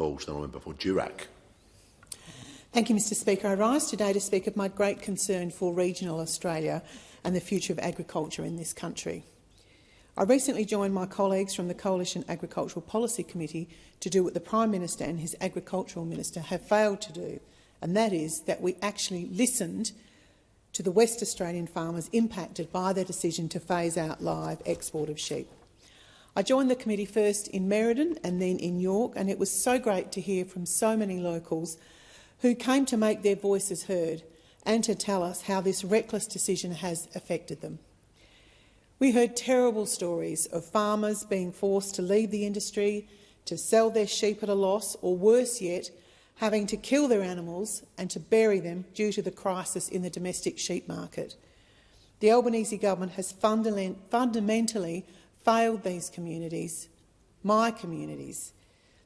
call to the honourable member for Drought. Thank you, Mr Speaker. I rise today to speak of my great concern for regional Australia and the future of agriculture in this country. I recently joined my colleagues from the Coalition Agricultural Policy Committee to do what the Prime Minister and his Agricultural Minister have failed to do, and that is that we actually listened to the West Australian farmers impacted by their decision to phase out live export of sheep. I joined the committee first in Merredin and then in York, and it was so great to hear from so many locals who came to make their voices heard and to tell us how this reckless decision has affected them. We heard terrible stories of farmers being forced to leave the industry, to sell their sheep at a loss, or worse yet, having to kill their animals and to bury them due to the crisis in the domestic sheep market. The Albanese government has fundamentally failed these communities, my communities.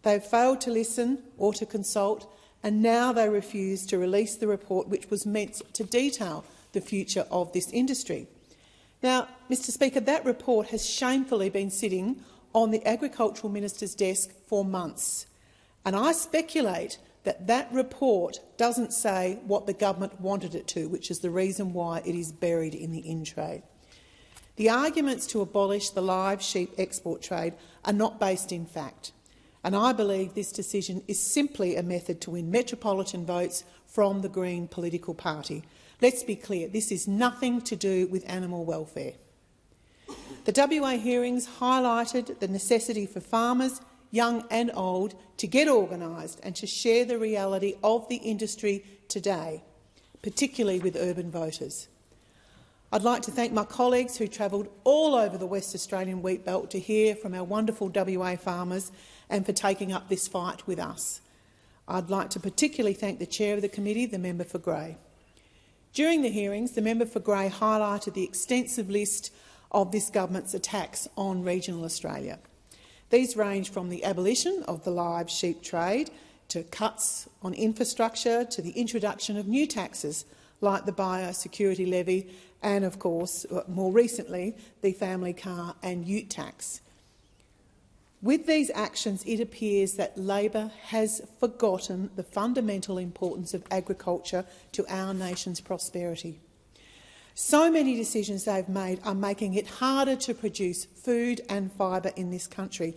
They have failed to listen or to consult, and now they refuse to release the report which was meant to detail the future of this industry. Now, Mr Speaker, that report has shamefully been sitting on the Agricultural Minister's desk for months, and I speculate that that report doesn't say what the government wanted it to, which is the reason why it is buried in the in-trade. The arguments to abolish the live sheep export trade are not based in fact, and I believe this decision is simply a method to win metropolitan votes from the Green political party. Let's be clear, this is nothing to do with animal welfare. The WA hearings highlighted the necessity for farmers, young and old, to get organised and to share the reality of the industry today, particularly with urban voters. I'd like to thank my colleagues who travelled all over the West Australian wheat belt to hear from our wonderful WA farmers and for taking up this fight with us. I'd like to particularly thank the chair of the committee, the member for Grey. During the hearings, the member for Grey highlighted the extensive list of this government's attacks on regional Australia. These range from the abolition of the live sheep trade to cuts on infrastructure to the introduction of new taxes like the biosecurity levy and, of course, more recently, the family car and ute tax. With these actions, it appears that Labor has forgotten the fundamental importance of agriculture to our nation's prosperity. So many decisions they've made are making it harder to produce food and fibre in this country.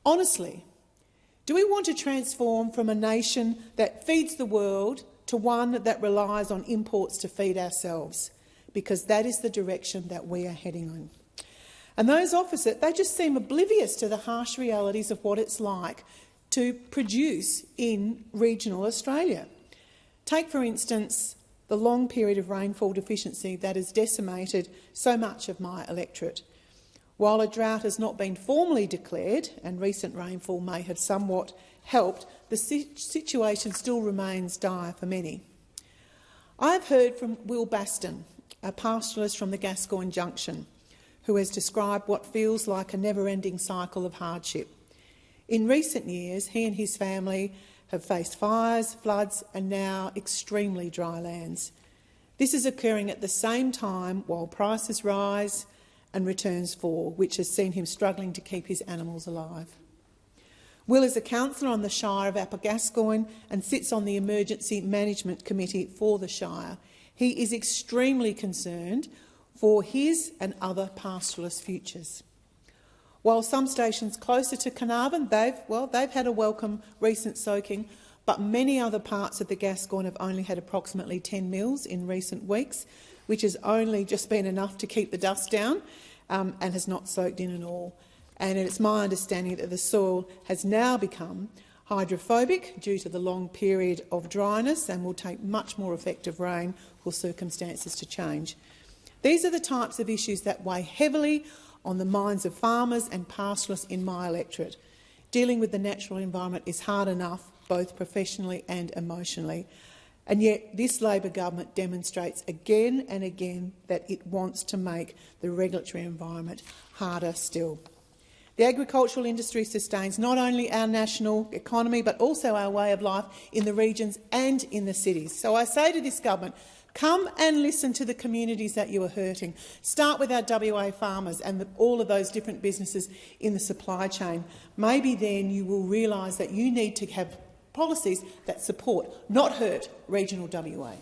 Honestly, do we want to transform from a nation that feeds the world to one that relies on imports to feed ourselves? Because that is the direction that we are heading in. And those opposite, they just seem oblivious to the harsh realities of what it's like to produce in regional Australia. Take, for instance, the long period of rainfall deficiency that has decimated so much of my electorate. While a drought has not been formally declared, and recent rainfall may have somewhat helped, the situation still remains dire for many. I have heard from Will Baston, a pastoralist from the Gascoyne Junction, who has described what feels like a never-ending cycle of hardship. In recent years, he and his family have faced fires, floods and now extremely dry lands. This is occurring at the same time while prices rise and returns fall, which has seen him struggling to keep his animals alive. Will is a councillor on the Shire of Upper Gascoyne and sits on the Emergency Management Committee for the Shire. He is extremely concerned for his and other pastoralist futures. While some stations closer to Carnarvon, they've had a welcome recent soaking, but many other parts of the Gascoyne have only had approximately 10 mils in recent weeks, which has only just been enough to keep the dust down and has not soaked in at all. And it's my understanding that the soil has now become hydrophobic due to the long period of dryness and will take much more effective rain for circumstances to change. These are the types of issues that weigh heavily on the minds of farmers and pastoralists in my electorate. Dealing with the natural environment is hard enough, both professionally and emotionally, and yet this Labor government demonstrates again and again that it wants to make the regulatory environment harder still. The agricultural industry sustains not only our national economy but also our way of life in the regions and in the cities. So I say to this government, Come and listen to the communities that you are hurting. Start with our WA farmers and all of those different businesses in the supply chain. Maybe then you will realise that you need to have policies that support, not hurt, regional WA.